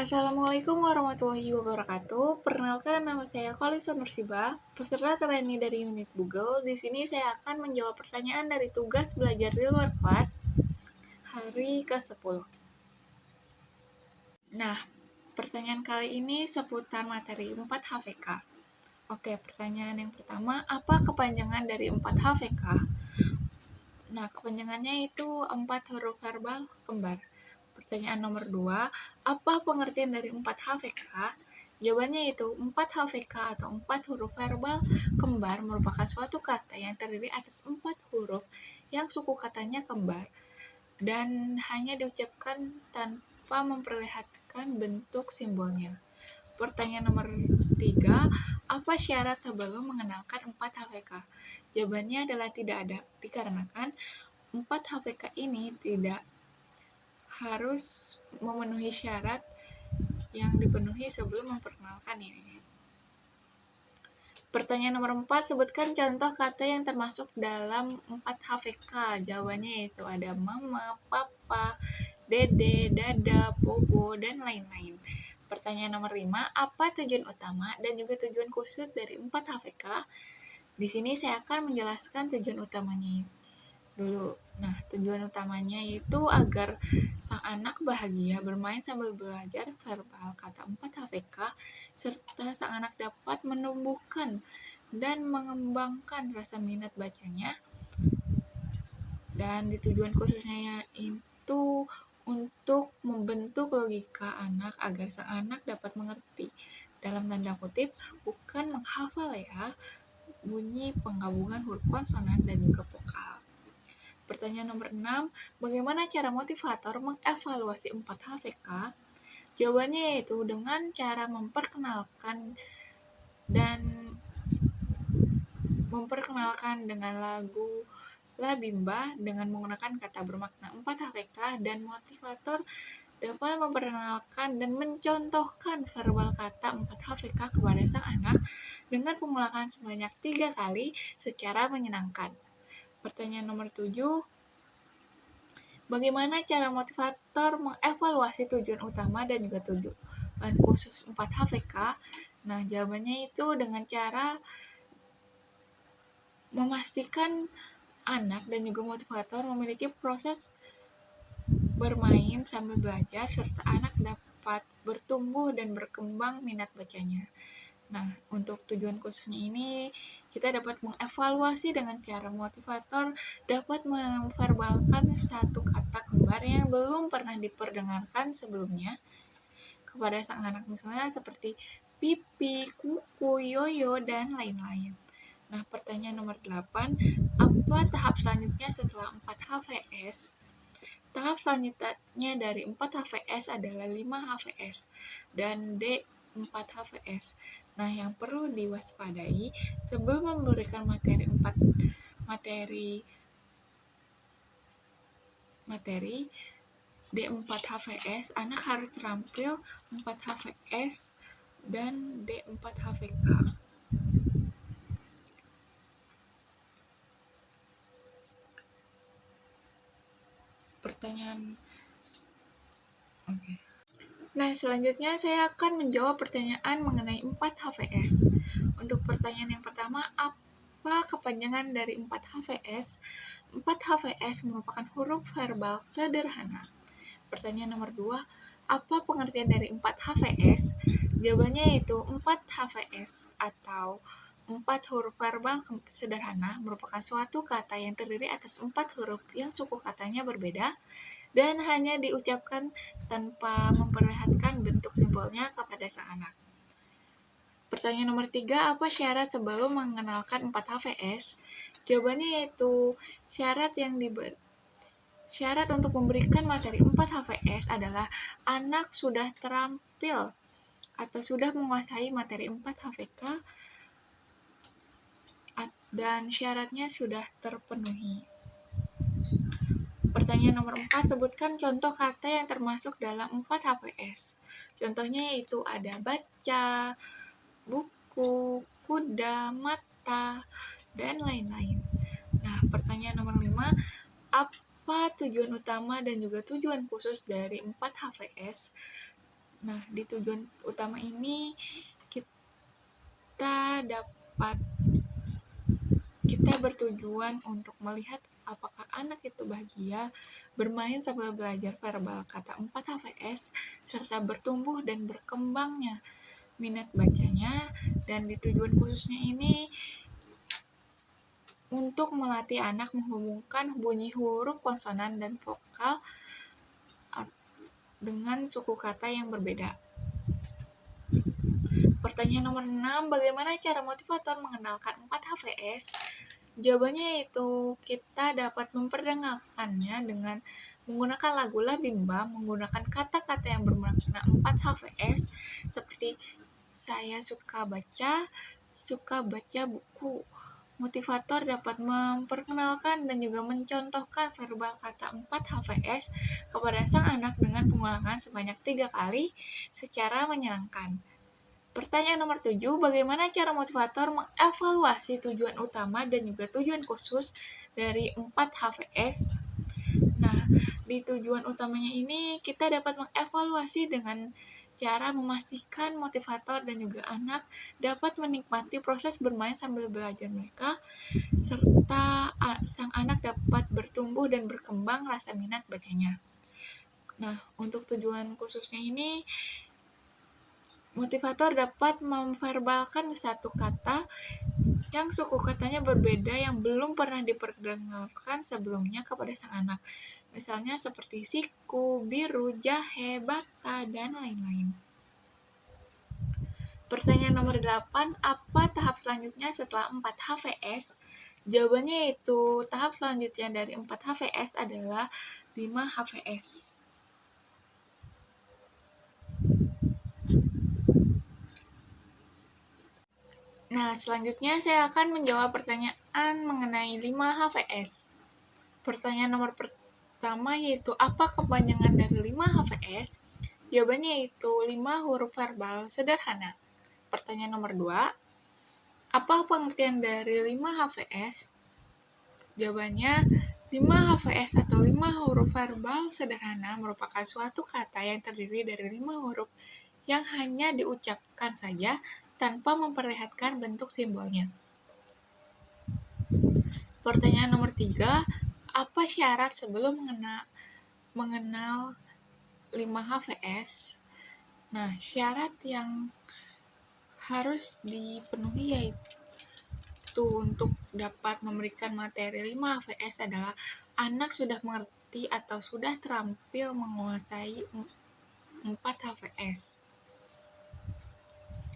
Assalamualaikum warahmatullahi wabarakatuh. Perkenalkan, nama saya Khalisa Nursibah, peserta terani dari unit Google. Di sini saya akan menjawab pertanyaan dari tugas belajar di luar kelas hari ke-10. Nah, pertanyaan kali ini seputar materi 4 HVK. Oke, pertanyaan yang pertama, apa kepanjangan dari 4 HVK? Nah, kepanjangannya itu 4 huruf verbal kembar. Pertanyaan nomor 2, apa pengertian dari 4 HVK? Jawabannya itu 4 HVK atau 4 huruf verbal kembar merupakan suatu kata yang terdiri atas 4 huruf yang suku katanya kembar dan hanya diucapkan tanpa memperlihatkan bentuk simbolnya. Pertanyaan nomor 3, apa syarat sebelum mengenalkan 4 HVK? Jawabannya adalah tidak ada, dikarenakan 4 HVK ini tidak harus memenuhi syarat yang dipenuhi sebelum memperkenalkan ini. Pertanyaan nomor 4, sebutkan contoh kata yang termasuk dalam 4 HVK. Jawabannya yaitu ada mama, papa, dede, dada, bobo, dan lain-lain. Pertanyaan nomor 5, apa tujuan utama dan juga tujuan khusus dari 4 HVK? Di sini saya akan menjelaskan tujuan utamanya dulu. Nah, tujuan utamanya itu agar sang anak bahagia bermain sambil belajar verbal kata 4 HVK, serta sang anak dapat menumbuhkan dan mengembangkan rasa minat bacanya. Dan di tujuan khususnya itu untuk membentuk logika anak agar sang anak dapat mengerti, dalam tanda kutip, bukan menghafal ya, bunyi penggabungan huruf konsonan dan juga vokal. Pertanyaan nomor 6, bagaimana cara motivator mengevaluasi 4 HVK? Jawabannya yaitu dengan cara memperkenalkan dengan lagu La Bimba dengan menggunakan kata bermakna 4 HVK, dan motivator dapat memperkenalkan dan mencontohkan verbal kata 4 HVK kepada sang anak dengan pengulangan sebanyak 3 kali secara menyenangkan. Pertanyaan nomor 7, bagaimana cara motivator mengevaluasi tujuan utama dan juga tujuan khusus 4 HVK? Nah, jawabannya itu dengan cara memastikan anak dan juga motivator memiliki proses bermain sambil belajar, serta anak dapat bertumbuh dan berkembang minat bacanya. Nah, untuk tujuan khususnya ini, kita dapat mengevaluasi dengan cara motivator dapat memverbalkan satu kata kembar yang belum pernah diperdengarkan sebelumnya kepada sang anak, misalnya seperti pipi, kuku, yoyo, dan lain-lain. Nah, pertanyaan nomor 8, apa tahap selanjutnya setelah 4 HVS? Tahap selanjutnya dari 4 HVS adalah 5 HVS dan D4 HVS. Nah, yang perlu diwaspadai sebelum memberikan materi D4 HVS, anak harus terampil 4 HVS dan D4 HVK. Nah, selanjutnya saya akan menjawab pertanyaan mengenai 4 HVS. Untuk pertanyaan yang pertama, apa kepanjangan dari 4 HVS? 4 HVS merupakan huruf verbal sederhana. Pertanyaan nomor 2, apa pengertian dari 4 HVS? Jawabannya yaitu 4 HVS atau 4 huruf verbal sederhana merupakan suatu kata yang terdiri atas 4 huruf yang suku katanya berbeda dan hanya diucapkan tanpa memperlihatkan bentuk simbolnya kepada sang anak. Pertanyaan nomor 3, apa syarat sebelum mengenalkan 4 HVS? Jawabannya yaitu syarat untuk memberikan materi 4 HVS adalah anak sudah terampil atau sudah menguasai materi 4 HVK dan syaratnya sudah terpenuhi. Pertanyaan nomor 4, sebutkan contoh kata yang termasuk dalam 4 HVS. Contohnya yaitu ada baca, buku, kuda, mata, dan lain-lain. Nah, pertanyaan nomor 5, apa tujuan utama dan juga tujuan khusus dari 4 HVS? Nah, di tujuan utama ini kita bertujuan untuk melihat apakah anak itu bahagia bermain sambil belajar verbal kata 4 HVS serta bertumbuh dan berkembangnya minat bacanya. Dan di tujuan khususnya ini untuk melatih anak menghubungkan bunyi huruf konsonan dan vokal dengan suku kata yang berbeda. Pertanyaan nomor 6, bagaimana cara motivator mengenalkan 4 HVS? Jawabannya yaitu kita dapat memperdengarkannya dengan menggunakan lagu Labimba, menggunakan kata-kata yang bermakna 4 HVS seperti saya suka baca buku. Motivator dapat memperkenalkan dan juga mencontohkan verbal kata 4 HVS kepada sang anak dengan pengulangan sebanyak 3 kali secara menyenangkan. Pertanyaan nomor 7, bagaimana cara motivator mengevaluasi tujuan utama dan juga tujuan khusus dari 4 HVS? Nah, di tujuan utamanya ini kita dapat mengevaluasi dengan cara memastikan motivator dan juga anak dapat menikmati proses bermain sambil belajar mereka, serta sang anak dapat bertumbuh dan berkembang rasa minat bacanya. Nah, untuk tujuan khususnya ini, motivator dapat memverbalkan satu kata yang suku katanya berbeda yang belum pernah diperdengarkan sebelumnya kepada sang anak. Misalnya seperti siku, biru, jahe, bata, dan lain-lain. Pertanyaan nomor 8, apa tahap selanjutnya setelah 4 HVS? Jawabannya yaitu tahap selanjutnya dari 4 HVS adalah 5 HVS. Nah, selanjutnya saya akan menjawab pertanyaan mengenai 5 HVS. Pertanyaan nomor pertama yaitu apa kepanjangan dari 5 HVS? Jawabannya yaitu 5 huruf verbal sederhana. Pertanyaan nomor 2, apa pengertian dari 5 HVS? Jawabannya, 5 HVS atau 5 huruf verbal sederhana merupakan suatu kata yang terdiri dari 5 huruf yang hanya diucapkan saja tanpa memperlihatkan bentuk simbolnya. Pertanyaan nomor 3, apa syarat sebelum mengenal 5 HVS? Nah, syarat yang harus dipenuhi yaitu untuk dapat memberikan materi 5 HVS adalah anak sudah mengerti atau sudah terampil menguasai 4 HVS.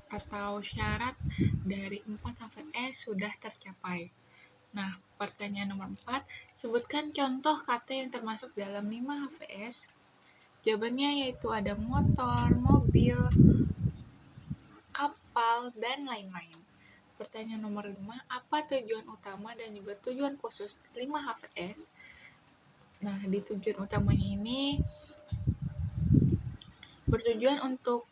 Atau syarat dari 4 HVS sudah tercapai. Nah, pertanyaan nomor 4, sebutkan contoh kata yang termasuk dalam 5 HVS. Jawabannya yaitu ada motor, mobil, kapal, dan lain-lain. Pertanyaan nomor 5, apa tujuan utama dan juga tujuan khusus 5 HVS? Nah, di tujuan utamanya ini bertujuan untuk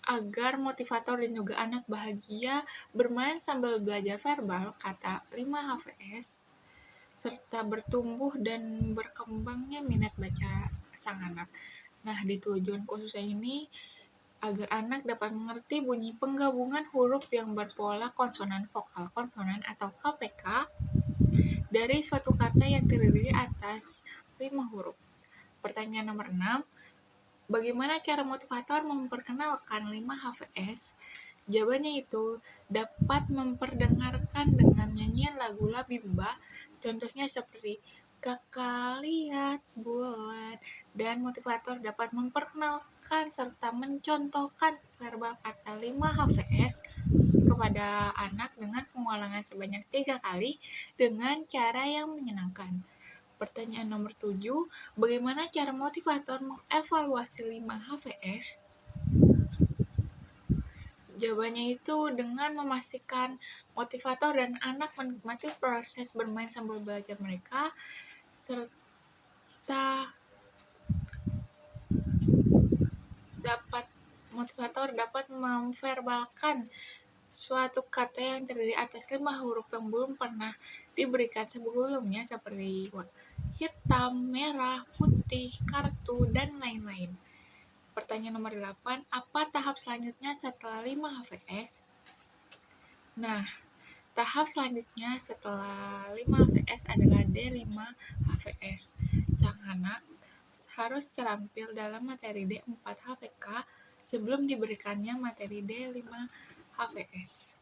agar motivator dan juga anak bahagia bermain sambil belajar verbal kata 5 HVS, serta bertumbuh dan berkembangnya minat baca sang anak. Nah, di tujuan khususnya ini, agar anak dapat mengerti bunyi penggabungan huruf yang berpola konsonan vokal konsonan atau KPK dari suatu kata yang terdiri atas 5 huruf. Pertanyaan nomor 6, bagaimana cara motivator memperkenalkan 5 HVS? Jawabannya itu dapat memperdengarkan dengan nyanyian lagu Labimba, contohnya seperti Kakak lihat bulan, dan motivator dapat memperkenalkan serta mencontohkan verbal kata 5 HVS kepada anak dengan pengulangan sebanyak 3 kali dengan cara yang menyenangkan. Pertanyaan nomor 7, bagaimana cara motivator mengevaluasi 5 HVS? Jawabannya itu dengan memastikan motivator dan anak menikmati proses bermain sambil belajar mereka, serta motivator dapat memverbalkan suatu kata yang terdiri atas 5 huruf yang belum pernah diberikan sebelumnya seperti hitam, merah, putih, kartu, dan lain-lain. Pertanyaan nomor 8, apa tahap selanjutnya setelah 5 HVS? Nah, tahap selanjutnya setelah 5 HVS adalah D5 HVS. Sang anak harus terampil dalam materi D4 HVK sebelum diberikannya materi D5 HVS.